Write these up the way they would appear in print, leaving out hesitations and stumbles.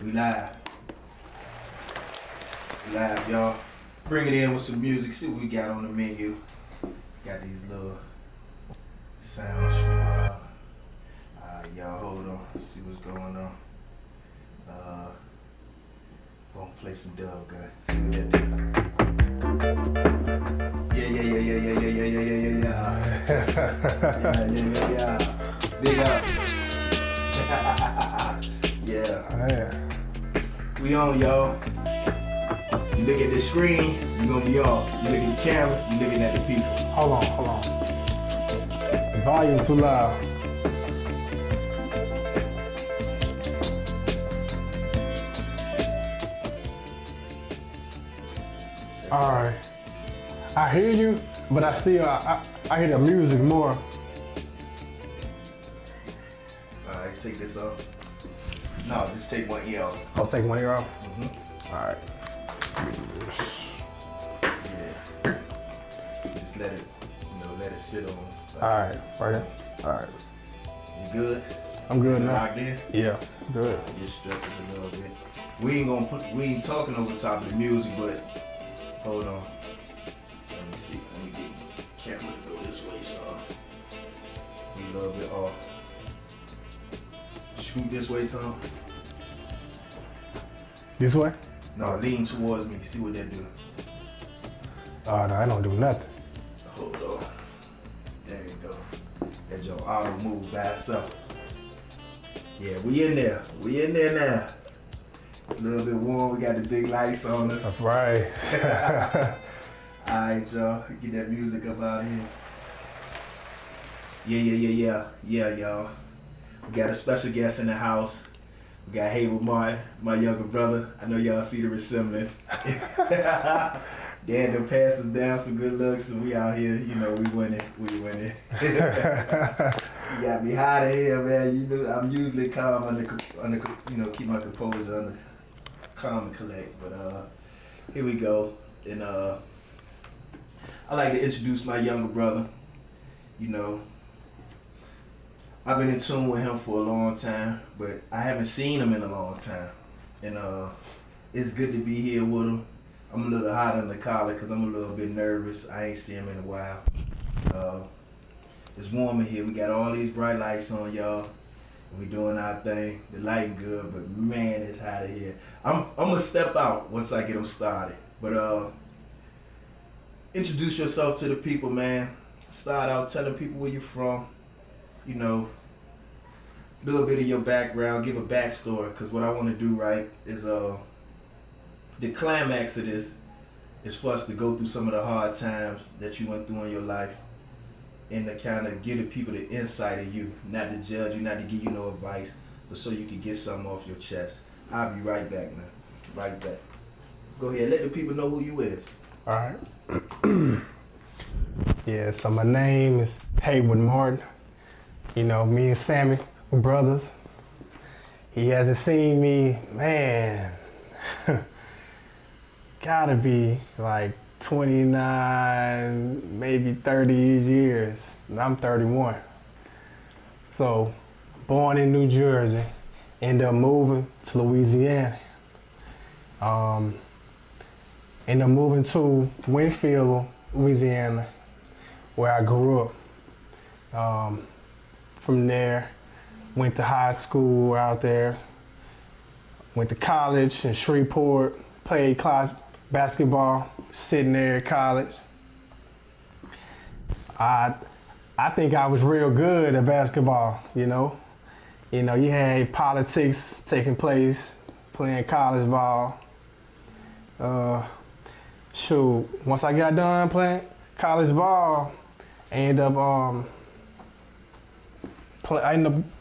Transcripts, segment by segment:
We live. We live, y'all. Bring it in with some music. See what we got on the menu. Got these little sounds from y'all hold on. Let's see what's going on. Gonna play some Dove Gun. See what that do. Yeah. Big up. Yeah. We on, y'all. You look at the screen, you gonna be on. You look at the camera, you looking at the people. Hold on. The volume too loud. All right. I hear you, but I still, I hear the music more. All right, take this off. No, just take one ear off. I'll take one ear off? Mm-hmm. All right. Yeah. Just let it, let it sit on. All right, right here. All right. You good? I'm good now. Locked in? Yeah, good. Just stretch it a little bit. We ain't talking over top of the music, but hold on. Let me see. Let me get the camera to go this way, so we a little bit off. Scoot this way, son. This way? No, lean towards me. See what that do. Oh, no, I don't do nothing. Hold on. There you go. That your auto move by itself. Yeah, we in there. We in there now. A little bit warm. We got the big lights on us. That's right. All right, y'all. Get that music up out here. Yeah, y'all. We got a special guest in the house. We got Haywood Martin, my younger brother. I know y'all see the resemblance. Dad done passed us down some good looks, and we out here, we winning. You got me hot in here, man. I'm usually calm under keep my composure under calm and collect. But here we go. And I like to introduce my younger brother. I've been in tune with him for a long time, but I haven't seen him in a long time. And it's good to be here with him. I'm a little hot on the collar because I'm a little bit nervous. I ain't seen him in a while. It's warm in here. We got all these bright lights on, y'all. We doing our thing. The lighting good, but man, it's hot in here. I'm gonna step out once I get them started. But introduce yourself to the people, man. Start out telling people where you're from. A little bit of your background, give a backstory, because what I want to do, right, is the climax of this is for us to go through some of the hard times that you went through in your life and to kind of give the people the insight of you, not to judge you, not to give you no advice, but so you can get something off your chest. I'll be right back, man. Right back. Go ahead, let the people know who you is. All right. Yeah, so my name is Haywood Martin. Me and Sammy, we're brothers. He hasn't seen me, man, gotta be like 29, maybe 30 years. And I'm 31. So, born in New Jersey, ended up moving to Louisiana. Ended up moving to Winfield, Louisiana, where I grew up. From there, went to high school out there, went to college in Shreveport, played class basketball, sitting there at college. I think I was real good at basketball, you had politics taking place, playing college ball. Once I got done playing college ball, I ended up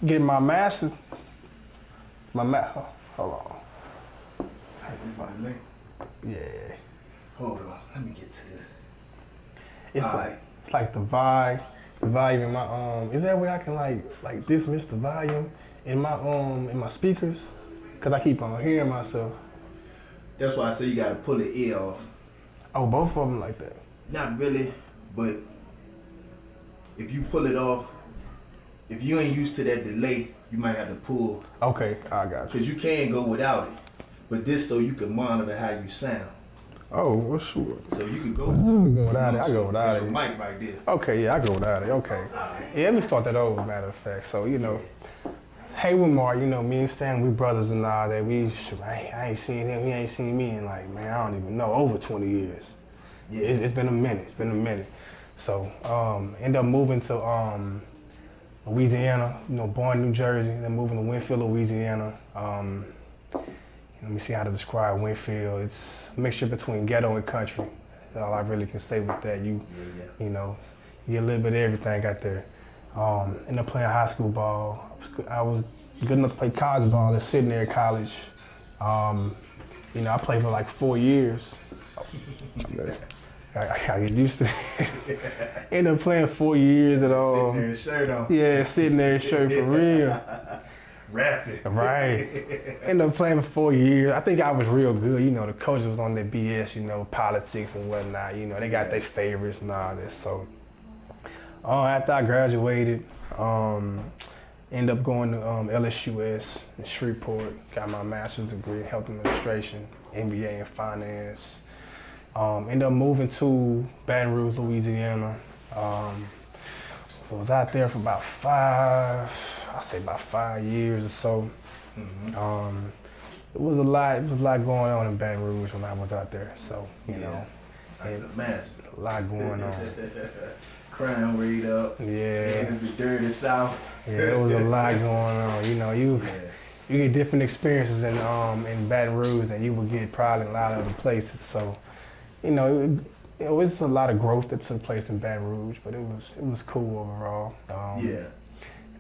getting my master's. Hold on. This is the link. Yeah. Hold on. Let me get to this. It's like the volume in my Is there a way I can like dismiss the volume in my speakers? Cause I keep on hearing myself. That's why I say you gotta pull the ear off. Oh, both of them like that? Not really, but if you pull it off, if you ain't used to that delay, you might have to pull. Okay, I got you. Because you can go without it. But this so you can monitor how you sound. Oh, well, sure. So you can go without it. I go without it. Your mic right there. Okay, yeah, I go without it. Okay. Yeah, let me start that over, matter of fact. So, you know, hey, with Mark, you know, me and Stan, we brothers and all that. I ain't seen him, he ain't seen me in like, man, I don't even know, over 20 years. Yeah. It's been a minute. So, end up moving to Louisiana, you know, born in New Jersey, then moving to Winfield, Louisiana. Let me see how to describe Winfield. It's a mixture between ghetto and country. That's all I really can say with that. You know, you get a little bit of everything out there. Ended up playing high school ball. I was good enough to play college ball at Centenary College. You know, I played for like 4 years. I get used to it. Ended up playing 4 years at all. Sitting there, shirt on. Yeah, sitting there, shirt for real. Rapping. Right. Ended up playing for 4 years. I think I was real good. You know, the coaches was on their BS, you know, politics and whatnot. You know, they got their favorites and all this. So after I graduated, ended up going to LSUS in Shreveport. Got my master's degree in health administration, MBA in finance. Ended up moving to Baton Rouge, Louisiana. I was out there for about 5 years or so. Mm-hmm. It was a lot going on in Baton Rouge when I was out there. So, you know, I can imagine. A lot going on. Crime rate up. Yeah. It's the dirty South. Yeah, there was a lot going on. You know, you get different experiences in Baton Rouge than you would get probably in a lot of other places. So, you know, it was a lot of growth that took place in Baton Rouge, but it was cool overall.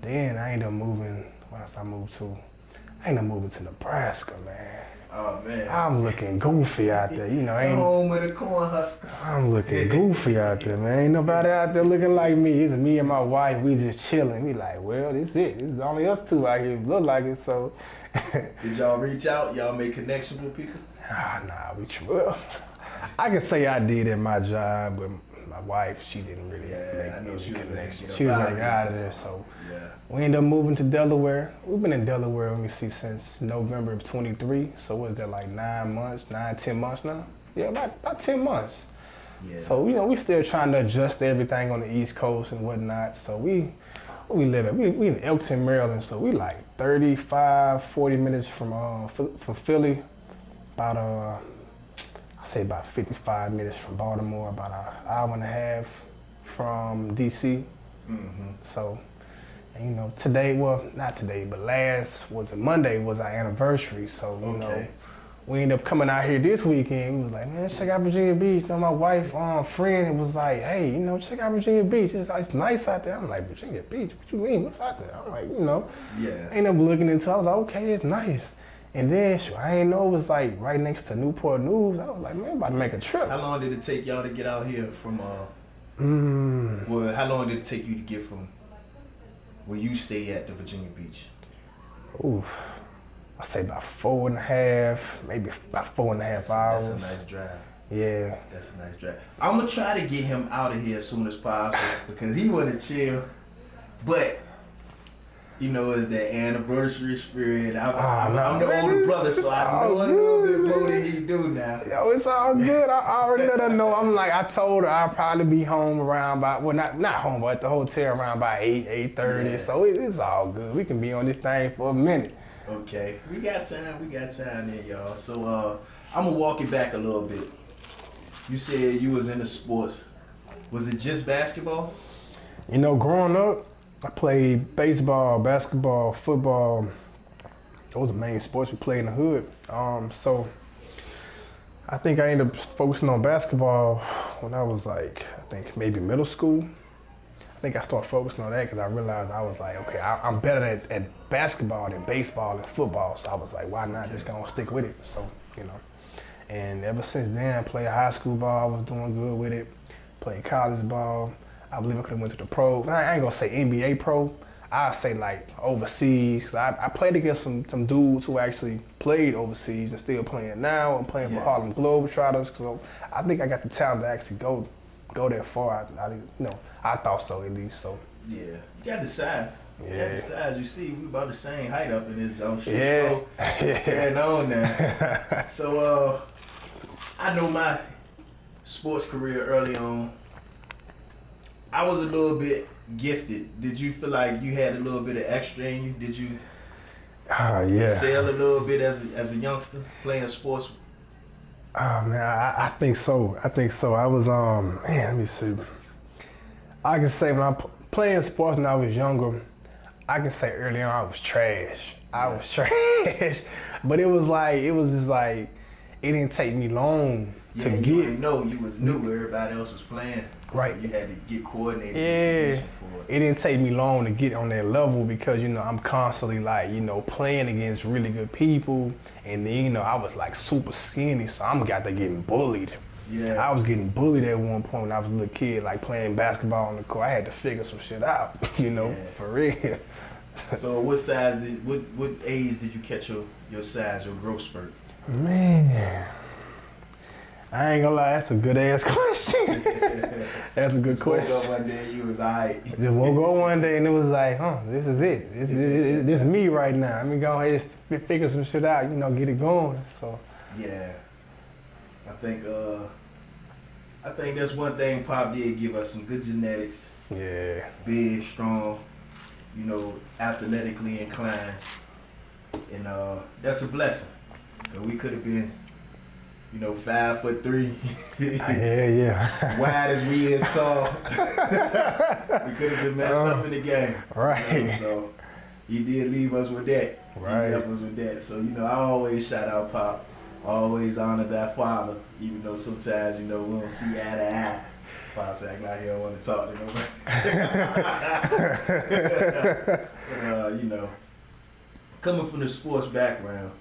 Then I ended up moving. Where else I moved to? I ended up moving to Nebraska, man. Oh man. I'm looking goofy out there, you know. Home with the Cornhuskers. I'm looking goofy out there, man. Ain't nobody out there looking like me. It's me and my wife. We just chilling. We like, well, this is it. This is only us two out here. Look like it. So. Did y'all reach out? Y'all make connections with people? Well, I can say I did at my job, but my wife, she didn't really make any connections. She was like out of there, so we ended up moving to Delaware. We've been in Delaware, let me see, since November of 23. So what is that, like 10 months now? Yeah, about 10 months. Yeah. So, you know, we still trying to adjust to everything on the East Coast and whatnot. So we in Elkton, Maryland, so we like 35, 40 minutes from Philly, about I say about 55 minutes from Baltimore, about an hour and a half from DC. Mm-hmm. So, and, you know, not today, but Monday was our anniversary. So, you know, we ended up coming out here this weekend. We was like, man, check out Virginia Beach. You know, my wife, friend, was like, hey, you know, check out Virginia Beach. It's nice out there. I'm like, Virginia Beach? What you mean? What's out there? I'm like, you know. Yeah. I ended up looking into it. I was like, okay, it's nice. And then I didn't know it was like right next to Newport News. I was like, man, I'm about to make a trip. How long did it take y'all to get out here from, well, how long did it take you to get from where you stay at to Virginia Beach? Oof. I say about 4.5, maybe about 4.5 hours. That's a nice drive. Yeah. That's a nice drive. I'm gonna try to get him out of here as soon as possible because he wanna chill. But you know, it's that anniversary spirit. I'm the older brother, so I know a little bit more than he do now. Yo, it's all good. I already let her know. I told her I'll probably be home around by, well, not home, but at the hotel around by 8:30. Yeah. So it's all good. We can be on this thing for a minute. Okay, we got time there, y'all. So I'm gonna walk it back a little bit. You said you was into sports. Was it just basketball? You know, growing up, I played baseball, basketball, football. Those are the main sports we played in the hood. So I think I ended up focusing on basketball when I was like, I think maybe middle school. I think I started focusing on that because I realized I was like, okay, I'm better at basketball than baseball and football. So I was like, why not just gonna stick with it? So, you know, and ever since then, I played high school ball, I was doing good with it. Played college ball. I believe I could have went to the pro. I ain't gonna say NBA pro. I'd say like overseas, because I played against some dudes who actually played overseas and still playing now. I'm playing for Harlem Globetrotters, so I think I got the talent to actually go that far. I thought so at least. So yeah, you got the size. Yeah, besides, you see, we about the same height up in this jump shit. Yeah. Carrying on now. So, I know my sports career early on, I was a little bit gifted. Did you feel like you had a little bit of extra in you? Did you excel a little bit as a youngster playing sports? Oh man, I think so. I was man, let me see. I can say when I'm playing sports when I was younger, I can say early on I was trash. I was trash. But it was just like, it didn't take me long to get. You didn't know, you was new where everybody else was playing. Right. So you had to get coordinated. Yeah. It didn't take me long to get on that level because, I'm constantly like, playing against really good people. And then, I was like super skinny, so I'm got to getting bullied. Yeah. I was getting bullied at one point when I was a little kid, like playing basketball on the court. I had to figure some shit out, for real. So what age did you catch your size, your growth spurt? Man, I ain't gonna lie, that's a good ass question. That's a good question. Woke up one day, you was alright. Just woke up one day and it was like, this is it. This is me right now. Let me go ahead and figure some shit out, get it going. So. Yeah. I think that's one thing Pop did give us, some good genetics. Yeah. Big, strong, athletically inclined. And that's a blessing. We could have been, 5'3". Yeah. Wide as we is tall. We could have been messed up in the game. Right. So he did leave us with that. Right. He left us with that. So, I always shout out Pop. Always honor that father, even though sometimes, we don't see eye to eye. Pop's acting like he don't want to talk to nobody. But, coming from the sports background,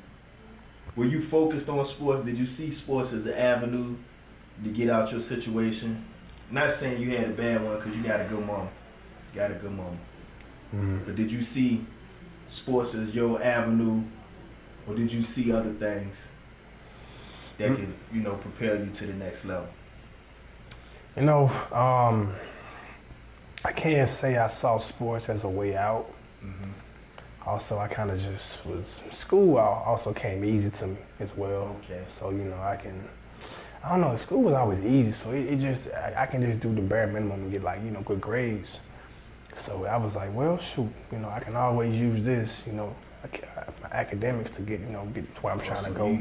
were you focused on sports? Did you see sports as an avenue to get out your situation? Not saying you had a bad one because you got a good mom. Mm-hmm. But did you see sports as your avenue, or did you see other things that can, propel you to the next level? I can't say I saw sports as a way out. Mm-hmm. Also, I kind of just school also came easy to me as well. Okay. So, I don't know, school was always easy. So I can just do the bare minimum and get good grades. So I was like, well, shoot, I can always use this, my academics to get to where I'm trying to go.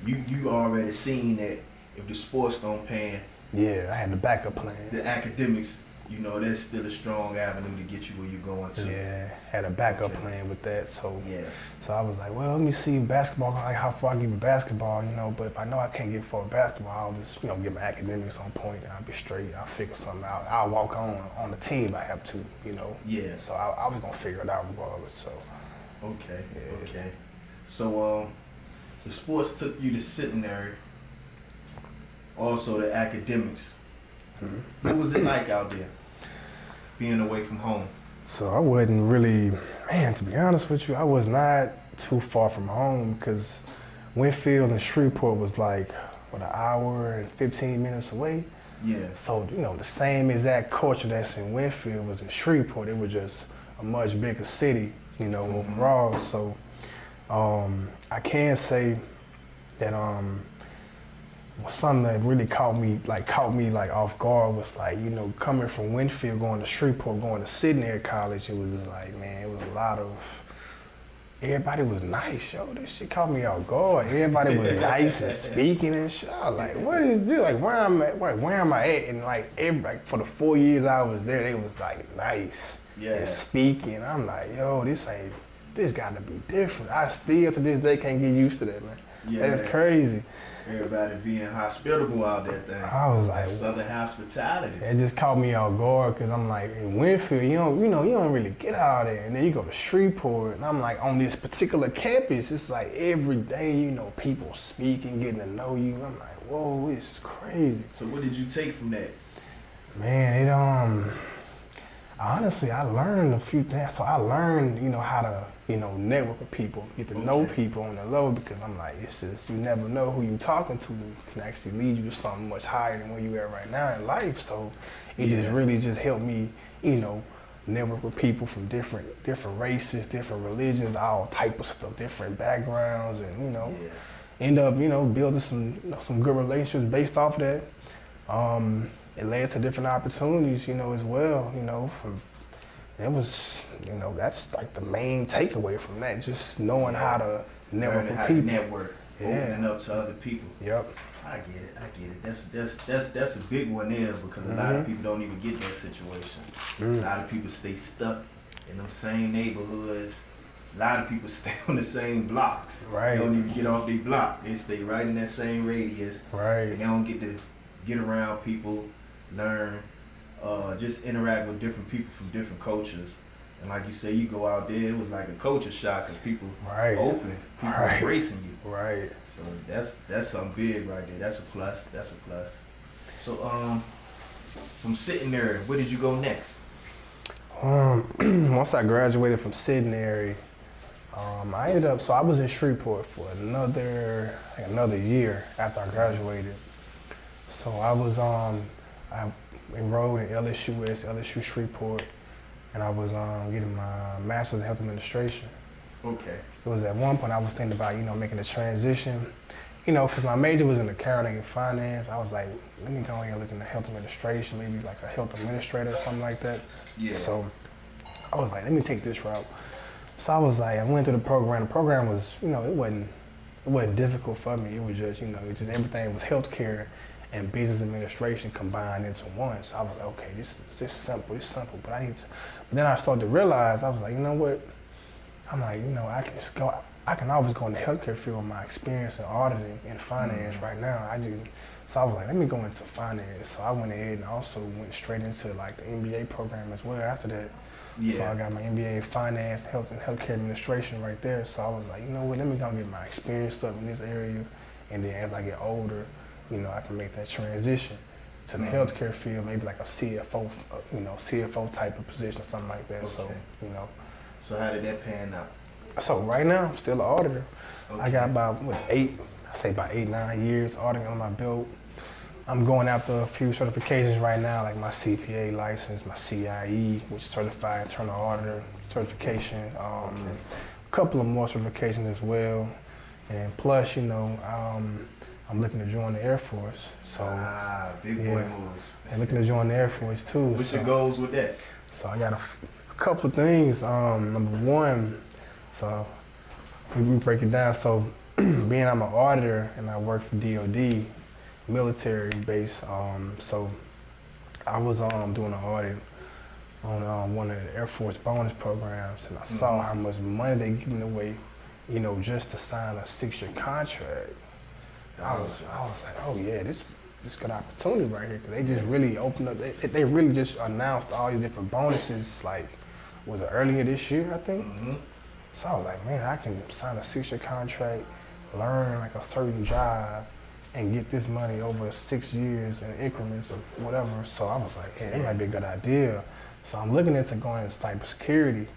You already seen that if the sports don't pan. Yeah, I had the backup plan. The academics, that's still a strong avenue to get you where you're going to. Yeah, had a backup plan with that. So yeah. So I was like, well, let me see basketball, like how far I get with basketball, but if I know I can't get far with basketball, I'll just, get my academics on point and I'll be straight. I'll figure something out. I'll walk on the team if I have to, Yeah. So I was gonna figure it out regardless. So. Okay. Yeah. Okay. So the sports took you to centenary. Also the academics. Mm-hmm. What was it like out there, being away from home? So I wasn't really, to be honest with you, I was not too far from home because Winfield and Shreveport was like, an hour and 15 minutes away. Yeah. So, the same exact culture that's in Winfield was in Shreveport. It was just a much bigger city, overall. So I can say that something that really caught me off guard was coming from Winfield, going to Shreveport, going to Centenary College. It was just like, man, it was a lot of. Everybody was nice, yo. This shit caught me off guard. Everybody was nice and speaking and shit. I was like, what is this? Like, where am I at? And for the 4 years I was there, they was like nice and speaking. I'm like, yo, this gotta be different. I still to this day can't get used to that, man. Yeah, that's crazy. Everybody being hospitable out that thing. I was like, Southern hospitality. It just caught me off guard because I'm like, in Winfield, you don't really get out there. And then you go to Shreveport, and I'm like, on this particular campus, it's like every day, people speaking, getting to know you. I'm like, whoa, this is crazy. So what did you take from that? Man, honestly, I learned a few things. So I learned, how to, network with people, get to know people on the low, because I'm like, it's just, you never know who you talking to can actually lead you to something much higher than where you at right now in life. So it just really just helped me, network with people from different races, different religions, all type of stuff, different backgrounds, and end up building some good relationships based off of that. It led to different opportunities, as well. It was, that's like the main takeaway from that, just knowing how to network with people. Network, opening up to other people. Yep. I get it. That's a big one there, because a lot of people don't even get that situation. A lot of people stay stuck in them same neighborhoods. A lot of people stay on the same blocks. Right. They don't even get off their block. They stay right in that same radius. Right. And they don't get to get around people, learn, just interact with different people from different cultures. And like you say, you go out there, it was like a culture shock, because people open, people embracing you. Right. So that's something big right there. That's a plus. That's a plus. So from Centenary, where did you go next? Once I graduated from Centenary, I ended up, so I was in Shreveport for another year after I graduated. So I was I enrolled in LSU Shreveport, and I was getting my master's in health administration. Okay. It was at one point I was thinking about, making a transition, because my major was in accounting and finance. I was like, let me go ahead and look into health administration, maybe like a health administrator or something like that. Yeah. So I was like, let me take this route. So I was like, I went through the program. The program was, it wasn't difficult for me. It was just, everything was healthcare and business administration combined into one. So I was like, okay, this is simple, but I need to. But then I started to realize, I was like, you know what? I'm like, I can always go in the healthcare field with my experience in auditing and finance right now. So I was like, let me go into finance. So I went ahead and also went straight into like the MBA program as well after that. Yeah. So I got my MBA in finance, health and healthcare administration right there. So I was like, you know what, let me go get my experience up in this area. And then as I get older, I can make that transition to the healthcare field, maybe like a CFO, CFO type of position, something like that. Okay. So how did that pan out? So right now, I'm still an auditor. Okay. I got about 8-9 years auditing on my belt. I'm going after a few certifications right now, like my CPA license, my CIE, which is Certified Internal Auditor certification, a couple of more certifications as well. And plus, I'm looking to join the Air Force. So big boy moves. And looking to join the Air Force too. What's your goals with that? So I got a couple of things. Number one, so we break it down. So being I'm an auditor and I work for DOD, military base. So I was doing an audit on one of the Air Force bonus programs, and I saw how much money they giving away, just to sign a 6-year contract. I was like, oh yeah, this good opportunity right here, because they just really opened up. They really just announced all these different bonuses. Like, was it earlier this year, I think? So I was like, man, I can sign a 6-year contract, learn like a certain job, and get this money over 6 years in increments of whatever. So I was like, yeah, that might be a good idea. So I'm looking into going into cybersecurity,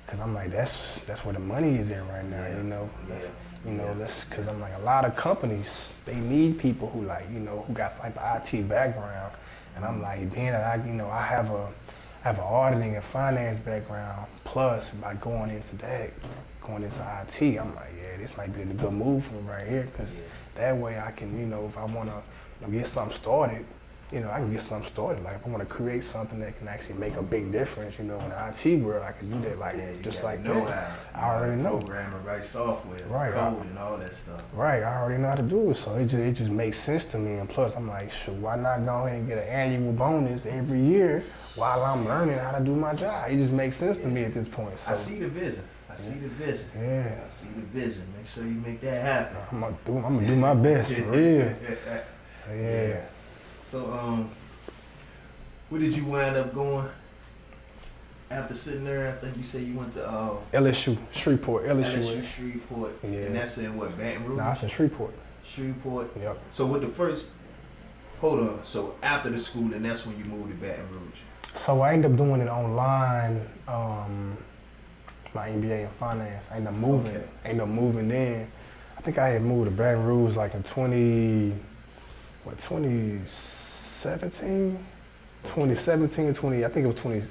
because I'm like, that's where the money is at right now, because I'm like, a lot of companies, they need people who like, who got like an IT background. And I'm like, being that I have an auditing and finance background, plus by going into IT, I'm like, yeah, this might be a good move for me right here, because that way I can, if I want to get something started, I can get something started. Like if I want to create something that can actually make a big difference, in the IT world, I can do that. Like just like that. I already know. Programming, write software, code, and all that stuff. Right, I already know how to do it. So it just makes sense to me. And plus, I'm like, shoot, why not go ahead and get an annual bonus every year while I'm learning how to do my job? It just makes sense to me at this point. So I see the vision. I see the vision. Yeah. I see the vision. Make sure you make that happen. I'm gonna do my best for real. So yeah. So where did you wind up going after sitting there? I think you said you went to LSU, Shreveport, LSU Shreveport. Yeah. And that's in what, Baton Rouge? Nah, it's in Shreveport. Shreveport. Yep. So with the first, hold on. So after the school, and that's when you moved to Baton Rouge. So I ended up doing it online. My MBA in finance. I ended up moving. Okay. I ended up moving in. I think I had moved to Baton Rouge like in 2017, 20, I think it was 20,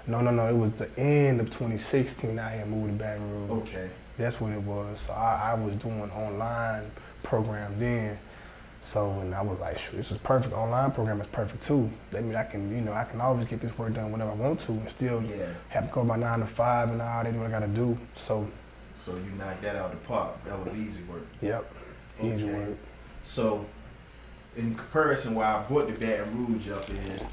No. It was the end of 2016. I had moved to Baton Rouge. Okay. That's what it was. So I was doing online program then. So, and I was like, sure, this is perfect. Online program is perfect too. That means I can always get this work done whenever I want to and still have to go my 9 to 5 and all that, do what I gotta do. So you knocked that out of the park. That was easy work. Yep, easy work. So in comparison, why I brought the Baton Rouge up is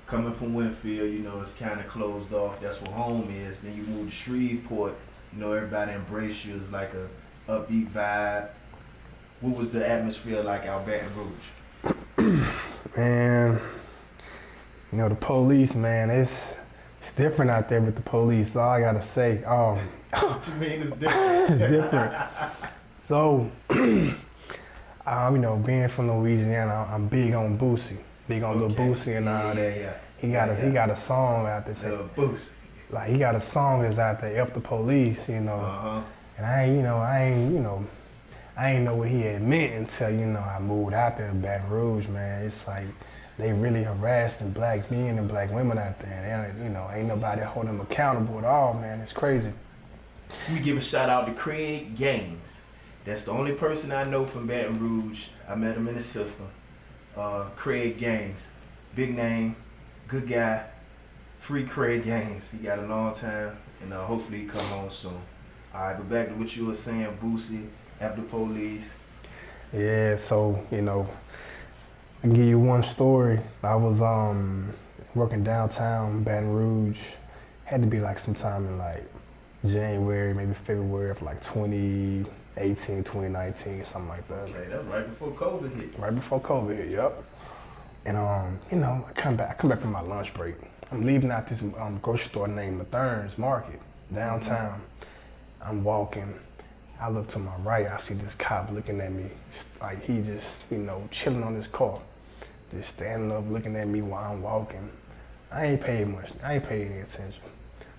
coming from Winfield, it's kind of closed off. That's where home is. Then you move to Shreveport, everybody embrace you. It's like a upbeat vibe. What was the atmosphere like out Baton Rouge? Man, the police, man, it's different out there with the police. That's all I gotta say. What you mean it's different? It's different. So, being from Louisiana, I'm big on Boosie, big on Lil Boosie and all that. Yeah. He got a song out there. Lil Boosie. Like he got a song that's out there, F the Police, And I ain't know what he had meant until, I moved out there to Baton Rouge, man. It's like they really harassing black men and black women out there. And, ain't nobody holding them accountable at all, man. It's crazy. We give a shout out to Craig Gaines. That's the only person I know from Baton Rouge. I met him in the system. Craig Gaines, big name, good guy. Free Craig Gaines. He got a long time, and hopefully he come home soon. All right, but back to what you were saying, Boosie, after police. Yeah, so, I give you one story. I was working downtown Baton Rouge. Had to be like sometime in like January, maybe February of like 2018, 2019, something like that. Okay, that was right before COVID hit. Right before COVID hit, yep. And I come back from my lunch break. I'm leaving out this grocery store named Mathern's Market downtown. I'm walking. I look to my right. I see this cop looking at me, like he just, chilling on his car, just standing up, looking at me while I'm walking. I ain't paying any attention.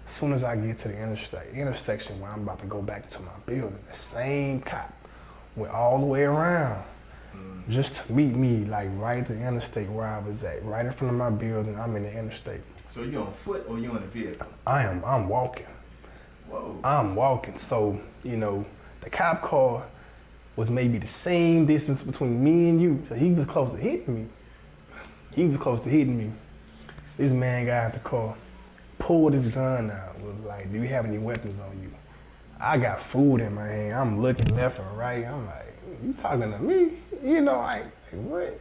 As soon as I get to the intersection where I'm about to go back to my building, the same cop went all the way around just to meet me, like right at the interstate where I was at, right in front of my building. I'm in the interstate. So you on foot or you in a vehicle? I'm walking. Whoa. I'm walking. So, the cop car was maybe the same distance between me and you. So he was close to hitting me. This man got out the car, pulled his gun out, was like, do you have any weapons on you? I got food in my hand. I'm looking left and right. I'm like, you talking to me? Like what?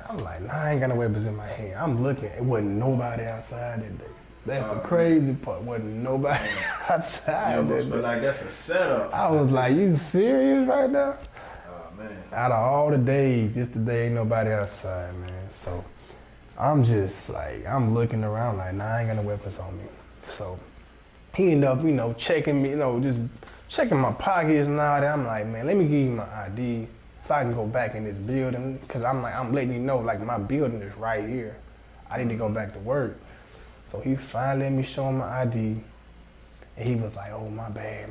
I'm like, nah, I ain't got no weapons in my hand. I'm looking. It wasn't nobody outside that day. That's the crazy part. Wasn't nobody outside. You almost feel like that's a setup. I was like, you serious right now? Oh, man. Out of all the days, just today ain't nobody outside, man. So I'm just like, I'm looking around like, nah, I ain't got no weapons on me. So he ended up, checking me, just checking my pockets and all that. I'm like, man, let me give you my ID so I can go back in this building. Cause I'm letting you know, like my building is right here. I need to go back to work. So he finally let me show him my ID, and he was like, oh, my bad,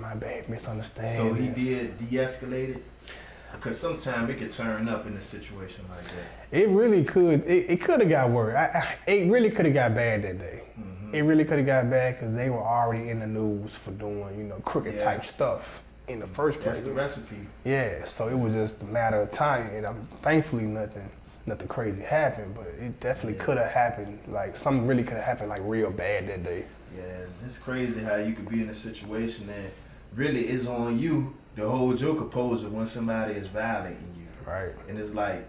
misunderstanding. So he did de-escalate it? Because sometimes it could turn up in a situation like that. It really could. It could have got worse. It really could have got bad that day. Mm-hmm. It really could have got bad because they were already in the news for doing, crooked type stuff in the first place. That's the recipe. Yeah, so it was just a matter of time, and thankfully nothing crazy happened, but it definitely could have happened. Like something really could have happened like real bad that day. Yeah, it's crazy how you could be in a situation that really is on you to hold your composure when somebody is violating you. Right. And it's like,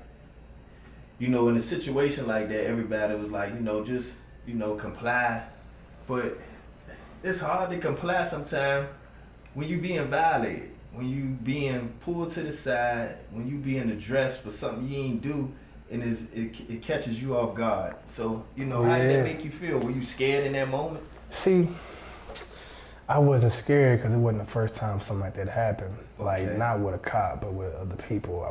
in a situation like that, everybody was like, just, comply. But it's hard to comply sometimes when you being violated, when you being pulled to the side, when you being addressed for something you ain't do. And it catches you off guard. So, how did that make you feel? Were you scared in that moment? See, I wasn't scared because it wasn't the first time something like that happened. Okay. Like, not with a cop, but with other people I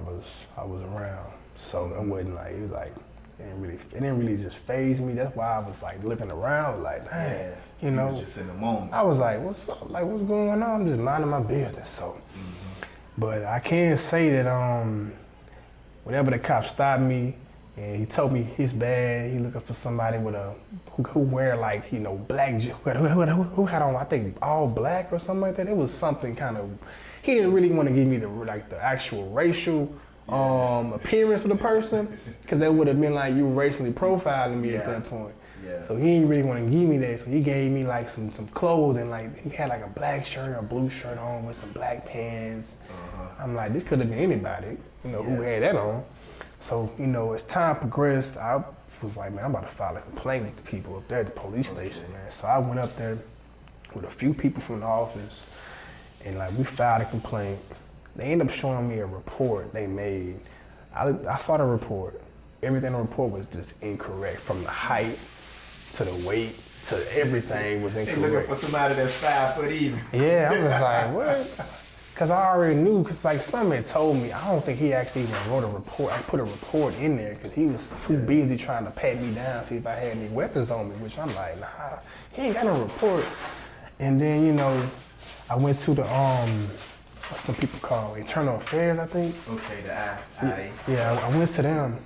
was around. So it wasn't like, it was like, it didn't really just faze me. That's why I was like looking around like, man, you was just in the moment. I was like, what's up? Like, what's going on? I'm just minding my business. So, but I can say that, whenever the cop stopped me, And he told me he's bad. He looking for somebody with who wear like, you know, black, who had on, I think, all black or something like that. It was something kind of, he didn't really want to give me the actual racial appearance of the person, because that would have been like you racially profiling me at that point. Yeah. So he didn't really want to give me that. So he gave me like some clothing, like he had like a black shirt or a blue shirt on with some black pants. I'm like, this could have been anybody, you know, who had that on. So, you know, as time progressed, I was like, man, I'm about to file a complaint with the people up there at the police station, man. So I went up there with a few people from the office, and like we filed a complaint. They ended up showing me a report they made. I saw the report. Everything in the report was just incorrect, from the height to the weight to everything was incorrect. They looking for somebody that's 5 foot even. Yeah, I was like, what? Because I already knew, because like somebody had told me, I don't think he actually even wrote a report. I put a report in there because he was too busy trying to pat me down, see if I had any weapons on me, which I'm like, nah, he ain't got no report. And then, you know, I went to the, what's the people called? Internal Affairs, I think. Okay, the I. Yeah, I went to them,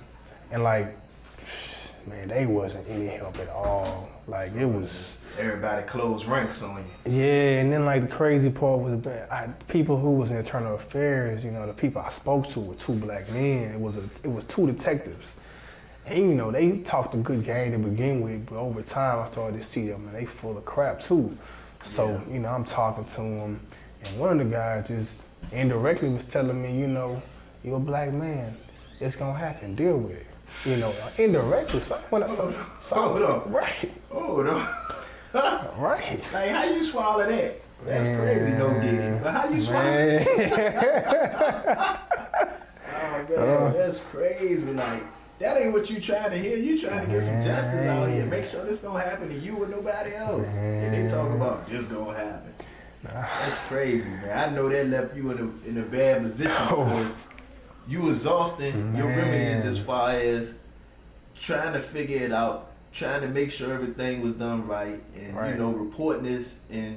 and like, man, they wasn't any help at all. Like, so it was... Everybody closed ranks on you. Yeah, and then like the crazy part was people who was in internal affairs, you know, the people I spoke to were 2 black men. It was 2 detectives. And you know, they talked a good game to begin with, but over time I started to see them and they full of crap too. So, you know, I'm talking to them, and one of the guys just indirectly was telling me, you know, you're a black man, it's gonna happen, deal with it. You know, indirectly. So hold on. Right. Hold on. Right. Like, how you swallow that? That's crazy, no digging. But how you swallow it? Oh, man, that's crazy. Like, that ain't what you trying to hear. You trying to get some justice out here. Make sure this don't happen to you or nobody else. And they talk about this gonna happen. That's crazy, man. I know that left you in a bad position because you exhausting your remedies as far as trying to figure it out, trying to make sure everything was done right, and you know, reporting this and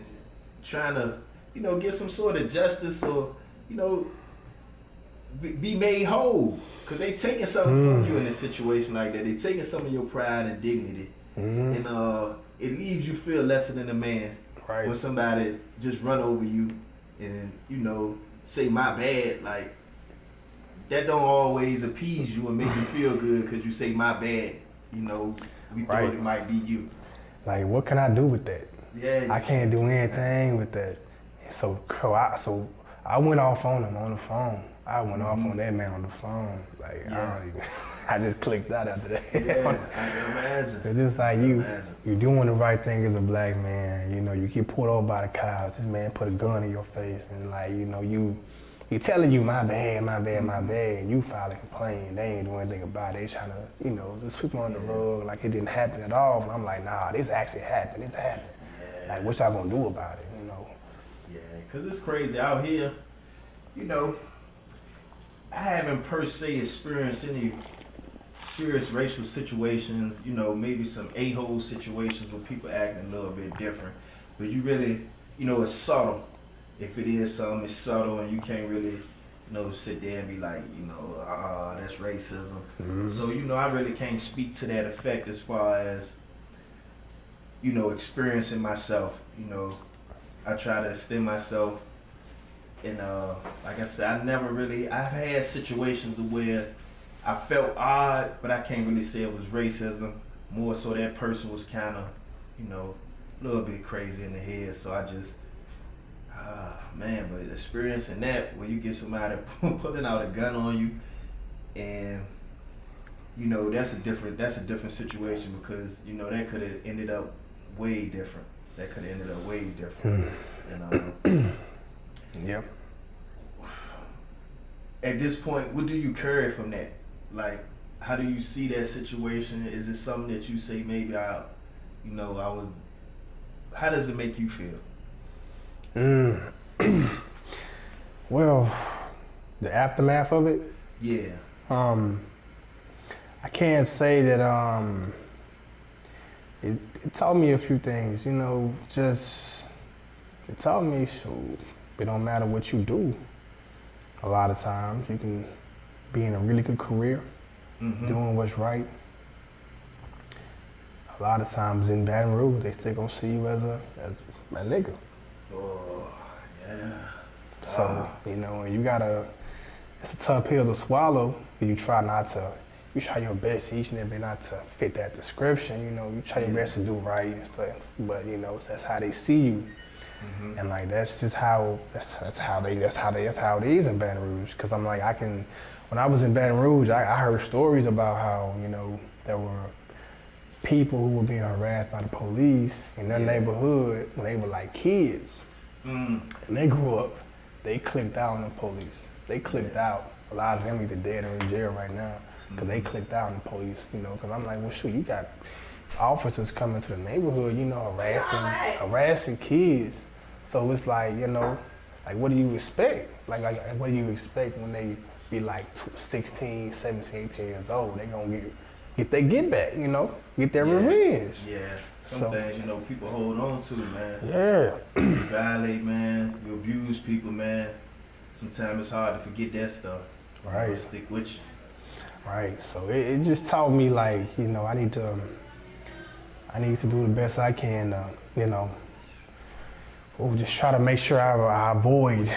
trying to, you know, get some sort of justice or, you know, be made whole. Cause they taking something from you in a situation like that. They taking some of your pride and dignity, and it leaves you feel lesser than a man when somebody just run over you and, you know, say my bad. Like, that don't always appease you and make you feel good because you say my bad. You know, we thought it might be you. Like, what can I do with that? Yeah, I can't do anything with that. So I went off on him on the phone. I went off on that man on the phone. Like, I just clicked out after that. Yeah, I can imagine. It's just like you doing the right thing as a black man. You know, you get pulled over by the cops. This man put a gun in your face, and like, you know, you telling you my bad, and you file a complaint. They ain't doing anything about it. They trying to, you know, just sweep on the rug like it didn't happen at all. And I'm like, nah, this actually happened. This happened. Like, what y'all gonna do about it? You know? Yeah, cause it's crazy out here. You know, I haven't per se experienced any serious racial situations. You know, maybe some a-hole situations where people acting a little bit different. But you really, you know, it's subtle. If it is something, it's subtle, and you can't really, you know, sit there and be like, you know, that's racism. So, you know, I really can't speak to that effect as far as, you know, experiencing myself. You know, I try to extend myself, and like I said, I've had situations where I felt odd, but I can't really say it was racism. More so that person was kind of, you know, a little bit crazy in the head, so I just, man, but experiencing that where you get somebody pulling out a gun on you, and you know, that's a different situation, because you know that could have ended up way different. And yep. At this point, what do you carry from that? Like, how do you see that situation? Is it something that you say maybe how does it make you feel? Well, the aftermath of it? Yeah. I can't say that it taught me a few things, you know, it taught me, it don't matter what you do. A lot of times you can be in a really good career doing what's right. A lot of times in Baton Rouge, they still gonna see you as a nigga. Oh, yeah. So, you know, and it's a tough pill to swallow, but you try your best each and every day not to fit that description, you know, you try your best to do right and stuff, but you know, that's how they see you. And like, that's how it is in Baton Rouge. Cause I'm like, when I was in Baton Rouge, I heard stories about how, you know, there were people who were being harassed by the police in their neighborhood when they were like kids. And they grew up, they clicked out on the police. They clicked out. A lot of them either dead or in jail right now because they clicked out on the police, you know, because I'm like, well, shoot, you got officers coming to the neighborhood, you know, harassing kids. So it's like, you know, like, what do you expect? Like what do you expect when they be like 16, 17, 18 years old? They gonna get their get back, you know, get their revenge. Yeah. Some things, you know, people hold on to, man. Yeah. You violate, man. You abuse people, man. Sometimes it's hard to forget that stuff. Right. It'll stick with you. Right. So it just taught me, like, you know, I need to do the best I can, you know, just try to make sure I avoid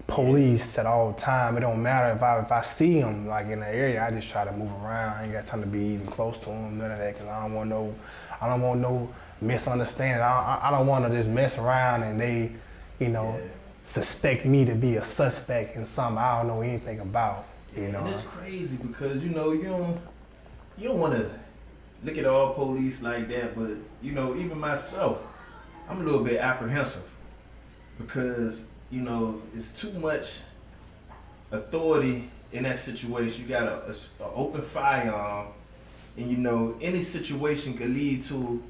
police at all time. It don't matter if I see them like in the area, I just try to move around. I ain't got time to be even close to them, none of that, because I don't want no misunderstanding. I don't want to just mess around and they, you know, suspect me to be a suspect in something I don't know anything about. You know, and it's crazy because, you know, you don't want to look at all police like that, but, you know, even myself, I'm a little bit apprehensive because, you know, it's too much authority in that situation. You got an open firearm, and, you know, any situation could lead to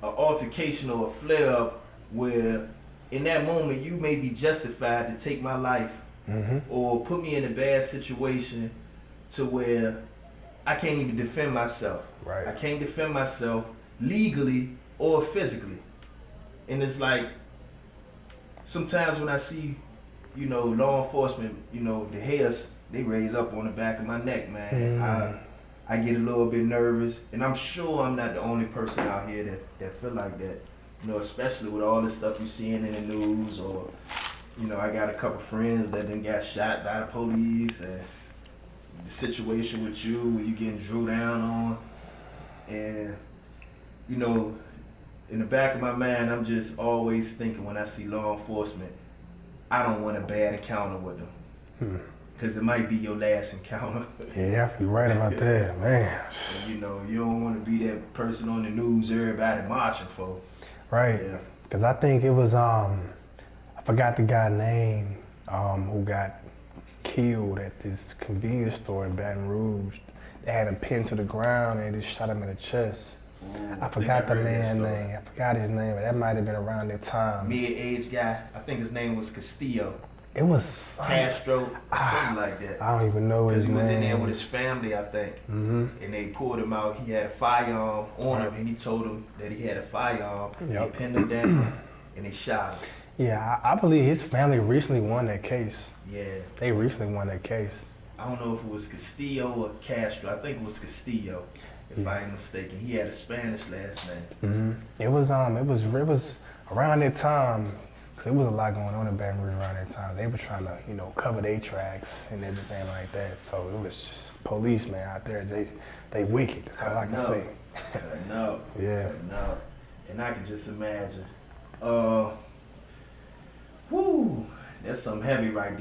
an altercation or a flare-up where in that moment you may be justified to take my life or put me in a bad situation to where I can't even defend myself. Right. I can't defend myself legally or physically. And it's like, sometimes when I see, you know, law enforcement, you know, the hairs, they raise up on the back of my neck, man. I get a little bit nervous, and I'm sure I'm not the only person out here that feel like that. You know, especially with all the stuff you're seeing in the news, or, you know, I got a couple friends that then got shot by the police, and the situation with you when you getting drew down on. And, you know, in the back of my mind, I'm just always thinking when I see law enforcement, I don't want a bad encounter with them. Because it might be your last encounter. Yeah, you're right about that, man. And, you know, you don't want to be that person on the news everybody marching for. Right. Because I think it was, I forgot the guy's name who got killed at this convenience store in Baton Rouge. They had him pinned to the ground and they just shot him in the chest. I forgot the man's name. I forgot his name, but that might have been around that time. Mid-age guy. I think his name was Castillo. It was Castro, something like that. I don't even know his name. Because he was in there with his family, I think. And they pulled him out. He had a firearm on him, and he told him that he had a firearm. They pinned him down, and they shot him. Yeah, I believe his family recently won that case. Yeah. They recently won that case. I don't know if it was Castillo or Castro. I think it was Castillo, if I ain't mistaken. He had a Spanish last name. It was around that time, because there was a lot going on in Baton Rouge around that time. They were trying to, you know, cover their tracks and everything like that. So it was just policemen out there. They wicked. That's all I can say. No. Yeah. No. And I can just imagine. That's something heavy right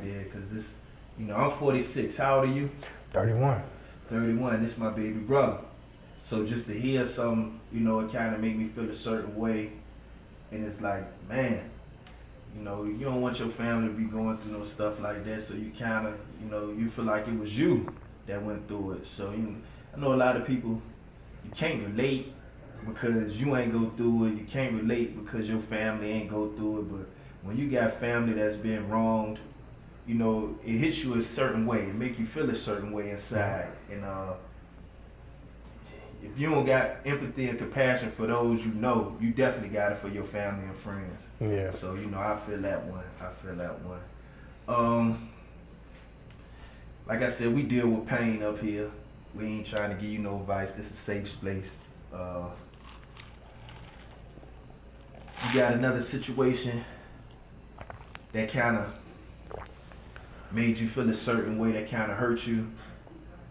there. Because this, you know, I'm 46. How old are you? 31. 31. This is my baby brother. So just to hear something, you know, it kind of made me feel a certain way. And it's like, man, you know, you don't want your family to be going through no stuff like that. So you kind of, you know, you feel like it was you that went through it. So I know a lot of people, you can't relate because you ain't go through it. You can't relate because your family ain't go through it. But when you got family that's been wronged, you know, it hits you a certain way. It make you feel a certain way inside. And if you don't got empathy and compassion for those you know, you definitely got it for your family and friends. Yeah. So, you know, I feel that one. I feel that one. like I said, we deal with pain up here. We ain't trying to give you no advice. This is a safe space. You got another situation that kind of made you feel a certain way, that kind of hurt you,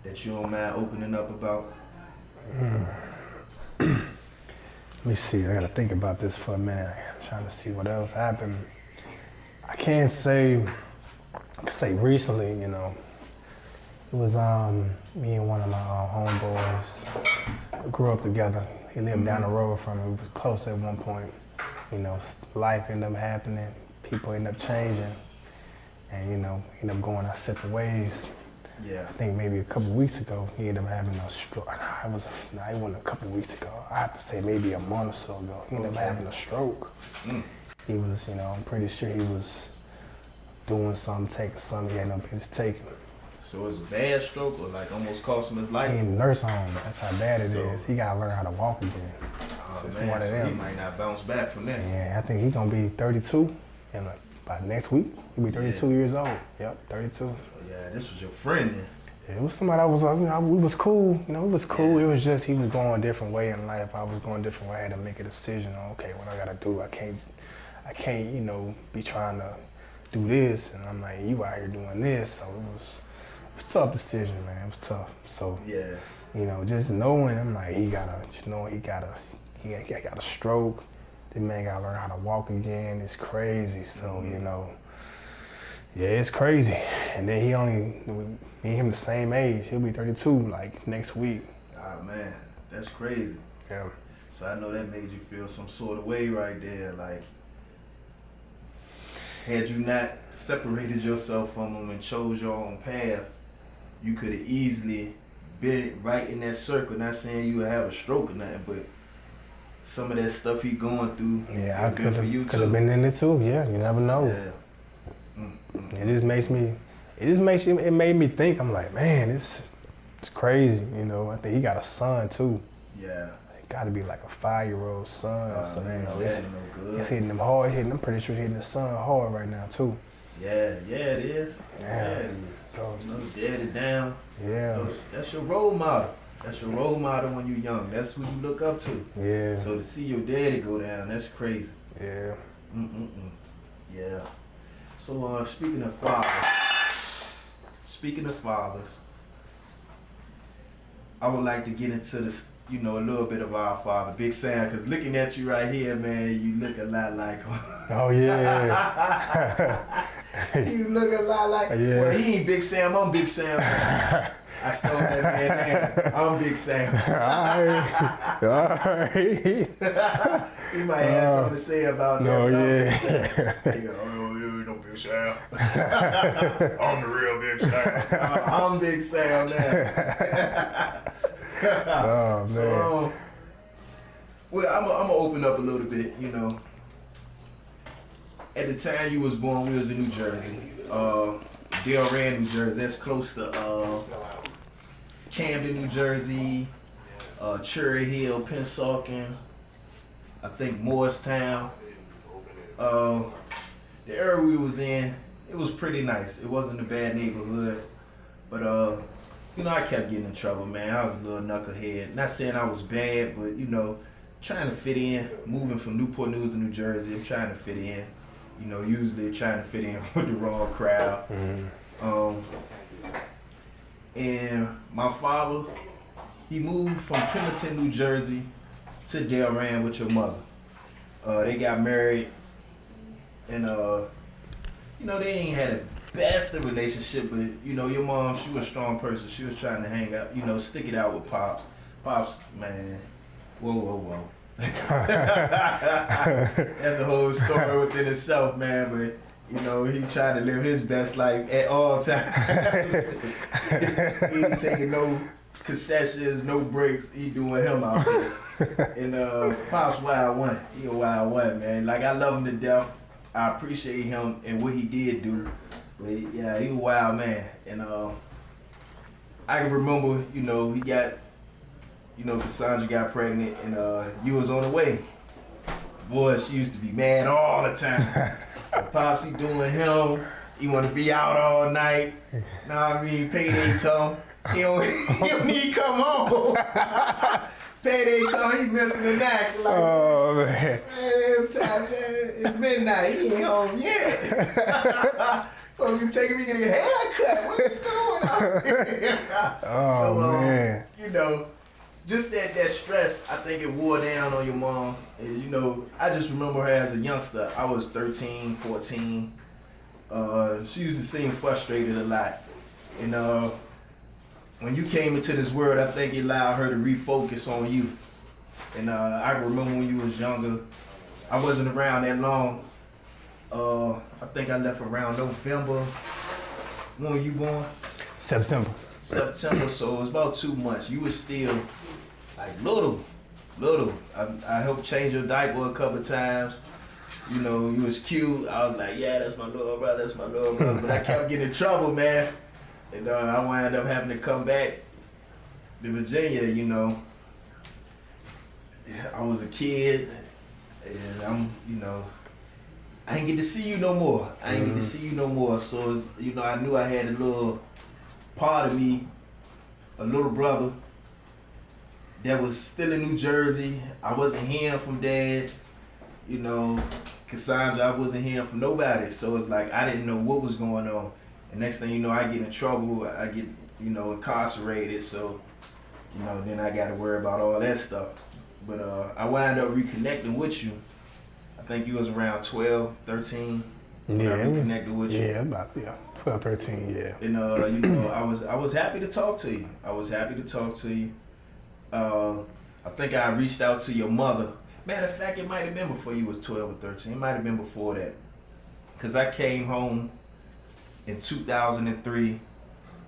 that you don't mind opening up about? Let me see. I gotta think about this for a minute. I'm trying to see what else happened. I can't say recently, you know. It was me and one of my homeboys. We grew up together. He lived down the road from me. We was close at one point. You know, life ended up happening. People end up changing. And, you know, end up going our separate ways. Yeah. I think maybe a couple weeks ago, he ended up having a stroke. It wasn't a couple weeks ago. I have to say maybe a month or so ago. He ended up having a stroke. He was, you know, I'm pretty sure he was doing something, taking something he had no business taking. So it was a bad stroke or like almost cost him his life? He in the nurse home. That's how bad it is. He gotta learn how to walk again. Oh, So it's man, one of them. He might not bounce back from that. Yeah, I think he's gonna be 32 and by next week, he'll be 32 years old. Yep, 32. So yeah, this was your friend then. Yeah, it was somebody I was, you know, we was cool. You know, it was cool. Yeah. It was just he was going a different way in life. I was going a different way. I had to make a decision on, okay, what I gotta do. I can't, you know, be trying to do this. And I'm like, you out here doing this. So it was a tough decision, man. It was tough. So, yeah, you know, just knowing, I'm like, he got a stroke. The man gotta learn how to walk again. It's crazy. So, you know, yeah, it's crazy. And then me and him the same age. He'll be 32 like next week. Ah, man, that's crazy. Yeah. So I know that made you feel some sort of way right there. Like, had you not separated yourself from him and chose your own path, you could have easily been right in that circle. Not saying you would have a stroke or nothing, but some of that stuff he going through. Yeah, I could have been in it too. Yeah, you never know. Yeah. It made me think. I'm like, man, it's crazy. You know, I think he got a son too. Yeah. It got to be like a 5-year-old son. So man, you know, no it's hitting him hard. I'm pretty sure hitting the son hard right now too. Yeah, it is. Yeah, it is. So, daddy down. Yeah. That's your role model. That's your role model when you're young. That's who you look up to. Yeah. So to see your daddy go down, that's crazy. Yeah. Yeah. So speaking of fathers, I would like to get into this, you know, a little bit of our father, Big Sam, because looking at you right here, man, you look a lot like him. Oh yeah. You look a lot like him. Yeah. Well, he ain't Big Sam, I'm Big Sam. I stole that man's name. I'm Big Sam. All right. He might have something to say about that. No, yeah. He go, oh, you no Big Sam. I'm the real Big Sam. I'm Big Sam now. Oh, man. So, well, I'm gonna open up a little bit, you know. At the time you was born, we was in New Jersey. Delran, New Jersey. That's close to Camden, New Jersey, Cherry Hill, Pennsauken, I think Morristown. The area we was in, it was pretty nice. It wasn't a bad neighborhood, but you know, I kept getting in trouble, man. I was a little knucklehead. Not saying I was bad, but you know, trying to fit in. Moving from Newport News to New Jersey, I'm trying to fit in. You know, usually trying to fit in with the wrong crowd. And my father, he moved from Pemberton, New Jersey to Delran with your mother. They got married, and you know, they ain't had a best of relationship, but you know, your mom, she was a strong person. She was trying to hang out, you know, stick it out with Pops. Pops, man, whoa. That's a whole story within itself, man, but you know, he trying to live his best life at all times. He ain't taking no concessions, no breaks. He doing him out there. And Pop's wild one. He a wild one, man. Like, I love him to death. I appreciate him and what he did do. But yeah, he a wild man. And I can remember, you know, he got, you know, Cassandra got pregnant and you was on the way. Boy, she used to be mad all the time. Pops, he doing him. He want to be out all night. Know what I mean? Payday come. He don't need to come home. Payday come, he missing the action. Like, oh man. It's midnight. He ain't home yet. Supposed to be taking me to get a haircut. What you doing? Man. You know, just that stress, I think it wore down on your mom. And, you know, I just remember her as a youngster. I was 13, 14. She used to seem frustrated a lot. And when you came into this world, I think it allowed her to refocus on you. And I remember when you was younger, I wasn't around that long. I think I left around November. When were you born? September, so it was about 2 months. You was still like little. I helped change your diaper a couple times. You know, you was cute. I was like, yeah, that's my little brother, But I kept getting in trouble, man. And I wound up having to come back to Virginia, you know. I was a kid, and I didn't get to see you no more. So, you know, I knew I had a little part of me, a little brother that was still in New Jersey. I wasn't hearing from Dad, you know. Cassandra, I wasn't hearing from nobody. So it's like I didn't know what was going on. And next thing you know, I get in trouble. I get, you know, incarcerated. So, you know, then I got to worry about all that stuff. But I wound up reconnecting with you. I think you was around 12, 13. Yeah, I reconnected with you. Yeah, about 12, 13, yeah. And you know, I was happy to talk to you. I think I reached out to your mother. Matter of fact, it might have been before you was 12 or 13. It might have been before that. Because I came home in 2003.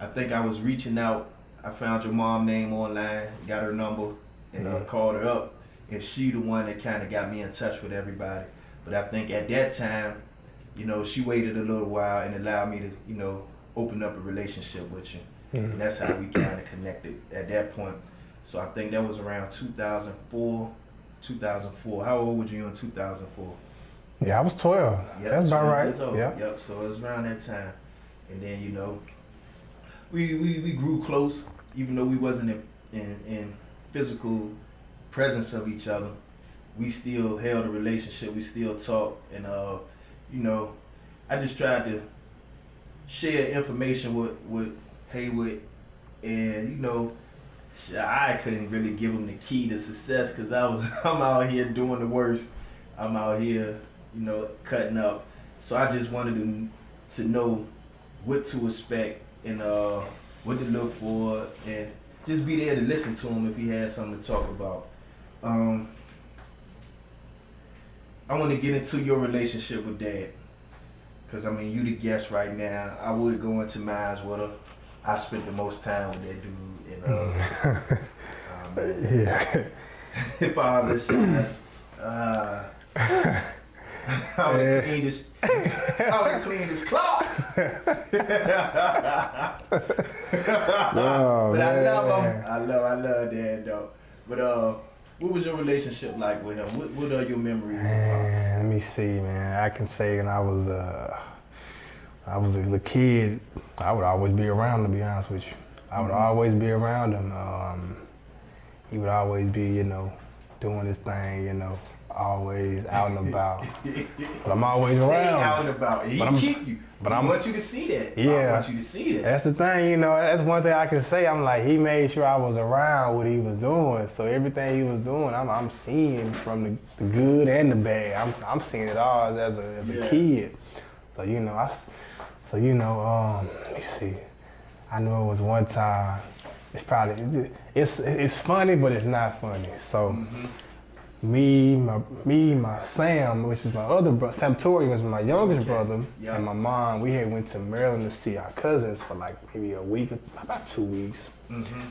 I think I was reaching out. I found your mom name online, got her number, and called her up. And she the one that kind of got me in touch with everybody. But I think at that time, you know, she waited a little while and allowed me to, you know, open up a relationship with you. And that's how we kind of connected at that point. So I think that was around 2004. How old were you in 2004? Yeah, I was 12. Yep, that's about right. Yep. So it was around that time. And then, you know, we grew close, even though we wasn't in physical presence of each other. We still held a relationship. We still talked. And, you know, I just tried to share information with Haywood. And, you know, I couldn't really give him the key to success because I'm out here doing the worst. I'm out here, you know, cutting up. So I just wanted to know what to expect and what to look for, and just be there to listen to him if he had something to talk about. I want to get into your relationship with Dad, because I mean, you the guest right now. I would go into mine with her. I spent the most time with that dude. And, yeah. If I was his size, I would have cleaned his cloth. Oh, but man. I love him. I love Dad though. But what was your relationship like with him? What are your memories? Man, let me see, man. I can say when I was a little kid, I would always be around him, to be honest with you. I would always be around him. He would always be, you know, doing his thing, you know, always out and about. But I'm always around. Out and about. He keep you. But I want you to see that. Yeah. I want you to see that. That's the thing, you know, that's one thing I can say. I'm like, he made sure I was around what he was doing. So everything he was doing, I'm seeing from the good and the bad. I'm seeing it all as a kid. So, you know, let me see. I know it was one time. It's funny, but it's not funny. So, me, my Sam, which is my other brother, Sam Tori was my youngest brother, and my mom. We had went to Maryland to see our cousins for like maybe a week, about 2 weeks.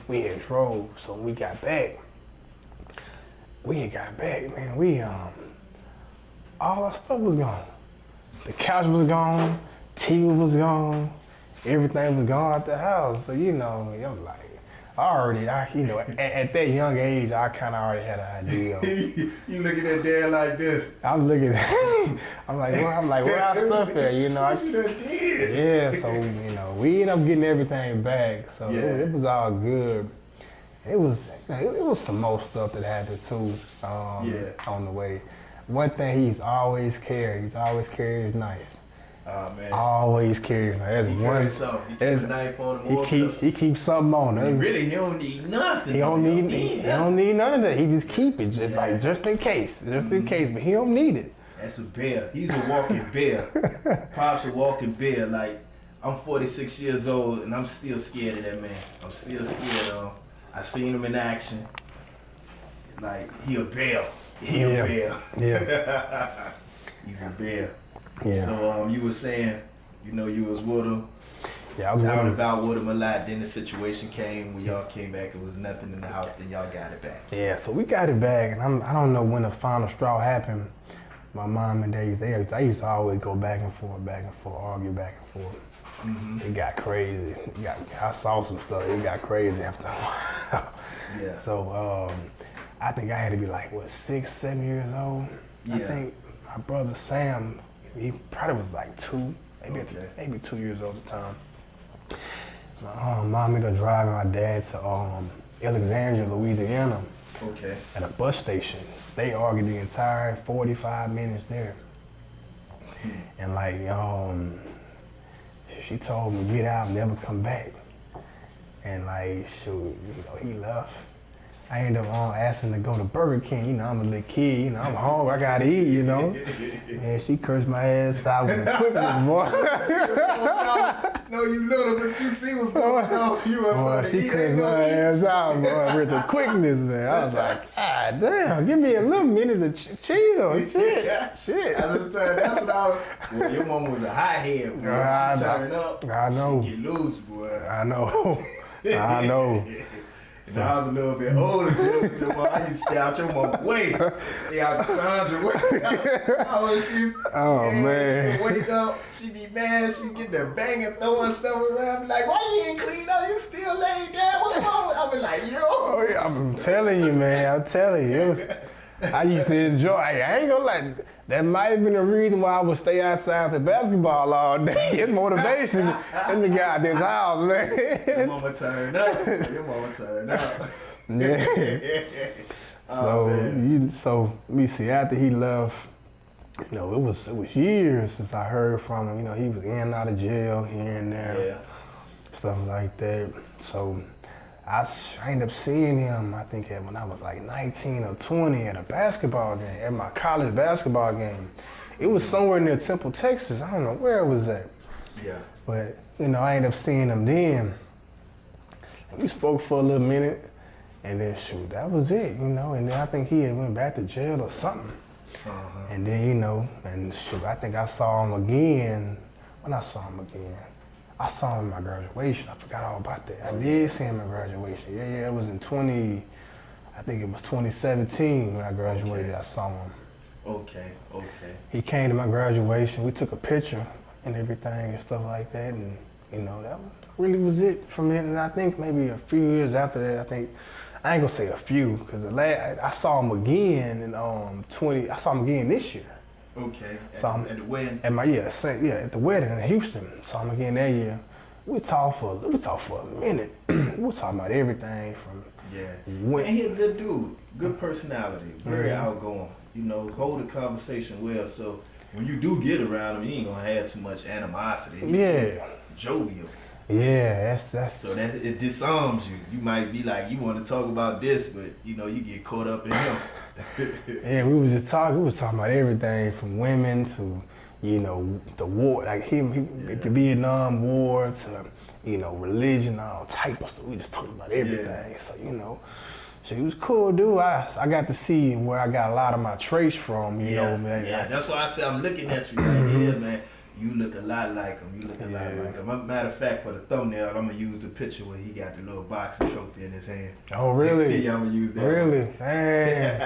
We had drove, so when we got back. Man, we all our stuff was gone. The couch was gone, TV was gone. Everything was gone at the house, so you know, you know, at that young age, I kind of already had an idea. You looking at dad like this? I'm looking at, I'm like, where our stuff at? You know, What you done did? yeah. So you know, we ended up getting everything back. So it was all good. It was some more stuff that happened too on the way. One thing he's always carried his knife. Oh man. Always carries. That's He one. something. He keeps a knife on him. He keeps something on him. He don't need nothing. He don't need none of that. He just keep it just in case, but he don't need it. That's a bear. He's a walking bear. Pop's a walking bear. Like, I'm 46 years old and I'm still scared of that man. I'm still scared of him. I seen him in action. Like, he a bear. He a bear. Yeah. He's a bear. Yeah. So you were saying, you know, you was with him. Yeah, I was talking about with him a lot. Then the situation came when y'all came back. It was nothing in the house. Then y'all got it back. Yeah, so we got it back, and I don't know when the final straw happened. My mom and dad, I used to always go back and forth, argue back and forth. Mm-hmm. It got crazy. I saw some stuff. It got crazy after a while. Yeah. So I think I had to be like, 6, 7 years old. Yeah. I think my brother Sam, he probably was like 2, maybe 2 years old at the time. My mom ended up driving my dad to Alexandria, Louisiana. Okay. At a bus station. They argued the entire 45 minutes there. And like, she told me, get out, never come back. And like, shoot, you know, he left. I ended up asking to go to Burger King. You know, I'm a little kid. You know, I'm hungry. I gotta eat. You know. And she cursed my ass out with the quickness, boy. No, you little, but you see what's going on. You boy, she cursed my ass out, boy, with the quickness, man. I was like, God damn, give me a little minute to chill. Shit. I was telling, that's what I was. Well, your mama was a hothead, boy. She turned up. I know. She get loose, boy. I know. I know. So I was a little bit older than your mom. I used to stay out your mom's way. Stay out Cassandra way. Oh, man. She would wake up, she be mad, she get the banging, throwing stuff around. Be like, why you ain't clean up? You still laying down? What's wrong? I be like, yo. Oh, yeah, I'm telling you, man. I'm telling you. I used to enjoy. I ain't gonna lie. That might have been the reason why I would stay outside for basketball all day. It's motivation in the goddamn house, man. Your mama turned up. Yeah. So let me see. After he left, you know, it was years since I heard from him. You know, he was in and out of jail here and there, stuff like that. So I ended up seeing him, I think, when I was like 19 or 20 at a basketball game, at my college basketball game. It was somewhere near Temple, Texas. I don't know where it was at. Yeah. But, you know, I ended up seeing him then. We spoke for a little minute, and then, shoot, that was it, you know. And then I think he had went back to jail or something. Uh-huh. And then, you know, and shoot, I think I saw him again. When I saw him again, I saw him at my graduation. I forgot all about that. I did see him at graduation. Yeah, it was in I think it was 2017 when I graduated. I saw him. Okay. He came to my graduation. We took a picture and everything and stuff like that. And, you know, that really was it from it. And I think maybe a few years after that, I ain't gonna say a few, because I saw him again in I saw him again this year. Okay. At the wedding? At the wedding in Houston. Saw him again that year. We talked for a minute. We were talking about everything from and he a good dude, good personality, very outgoing. You know, hold the conversation well. So when you do get around him, you ain't gonna have too much animosity. He's jovial. Yeah, that's so that it disarms you. You might be like, you want to talk about this, but you know, you get caught up in him. Yeah, we was talking about everything from women to, you know, the war, like the Vietnam War to, you know, religion, all type of stuff. We just talking about everything. Yeah. So, you know, so he was cool, dude. I got to see where I got a lot of my traits from, you know, man. Yeah, that's why I said I'm looking at you right here, man. You look a lot like him. Matter of fact, for the thumbnail, I'm gonna use the picture where he got the little boxing trophy in his hand. Oh, really? Yeah, I'm gonna use that. Really? Damn.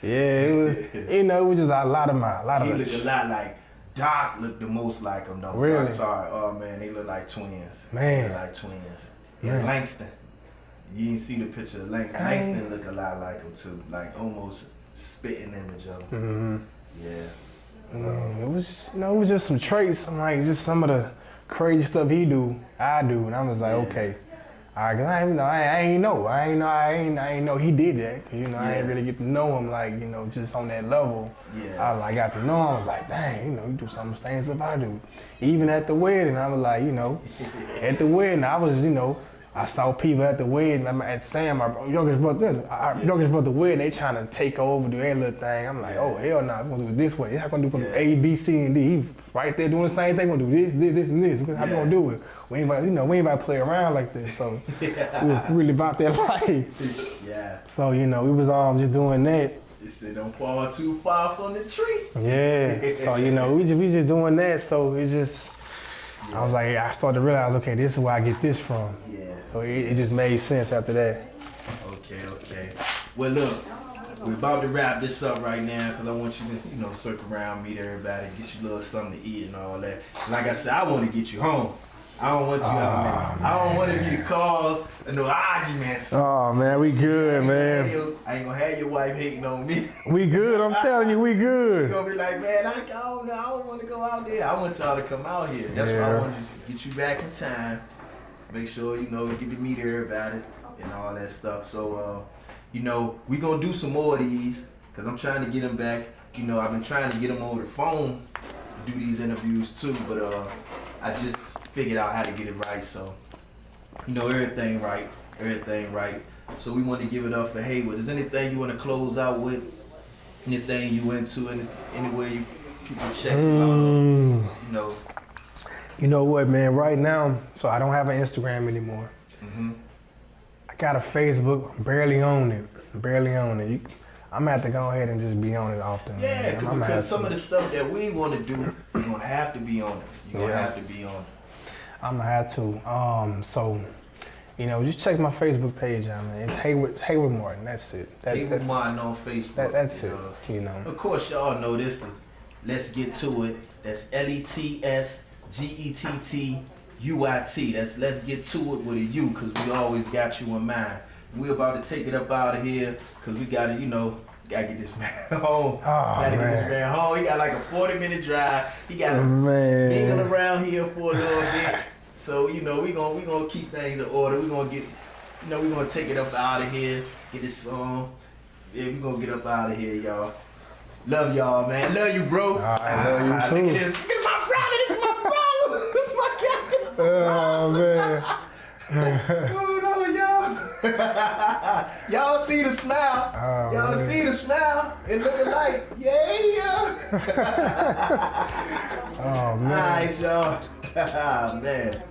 Yeah, it was. You know, it was just a lot of He looked a lot like Doc. Looked the most like him though. Really? Sorry. Oh man, they look like twins. Man. They look like twins. Yeah, Langston. You didn't see the picture of Langston. Langston look a lot like him too, like almost spitting image of him. It was, you know, it was just some traits. I'm like, just some of the crazy stuff I do, and I was like, okay. I ain't know he did that, cause you know I ain't really get to know him like, you know, just on that level. I like got to know him. I was like, dang, you know, you do some of the same stuff I do. Even at the wedding, I was like, you know, at the wedding, I was, you know, I saw people at the wedding. At Sam, my youngest brother wedding, they trying to take over, do their little thing. I'm like, oh hell no, we're gonna do it this way. How gonna do A, B, C, and D? He's right there doing the same thing. We're gonna do this, and this. How we gonna do it? We ain't about to play around like this. So we were really about that life. So you know, we was just doing that. They said don't fall too far from the tree. So you know, we just doing that. So it's just. I was like, I started to realize, okay, this is where I get this from. So it just made sense after that. Okay. Well, look, we're about to wrap this up right now because I want you to, you know, circle around, meet everybody, get you a little something to eat and all that. Like I said, I want to get you home. I don't want you I don't want to be the cause of no arguments. Oh man, we good, man. I ain't gonna have your wife hating on me. We good, I'm telling you, we good. She's gonna be like, man, I don't want to go out there. I want y'all to come out here. That's why I wanted to get you back in time. Make sure, you know, you get to meet everybody and all that stuff. So, you know, we gonna do some more of these because I'm trying to get them back. You know, I've been trying to get them over the phone to do these interviews too, but I just figured out how to get it right. So, you know, everything right. So we want to give it up for Haywood. Is anything you want to close out with? Anything you into? Anywhere you people check out? You know. You know what, man? Right now, so I don't have an Instagram anymore. I got a Facebook. I'm barely on it. I'm gonna have to go ahead and just be on it often. Yeah, because some of the stuff that we want to do, you're gonna have to be on it. You're gonna have to be on it. I'm gonna have to. So, you know, just check my Facebook page out, man. It's Haywood Martin. That's it. Haywood Martin on Facebook. That's it. You know. Of course, y'all know this. Let's get to it. That's LETSGETTUIT. That's let's get to it with a U, because we always got you in mind. We're about to take it up out of here because we gotta, you know, gotta get this man home. Get this man home. He got like a 40-minute drive. He gotta mingle around here for a little bit. So, you know, we gonna keep things in order. We're gonna get, you know, we're gonna take it up out of here. Get this song. Yeah, we're gonna get up out of here, y'all. Love y'all, man. Love you, bro. I love you too. Look at this. Look at my brother. This is my brother. This is my guy. Oh man. Going on, y'all? Y'all see the smile? Y'all see the smile? It looking like, yeah. Oh man. All right, y'all. Man.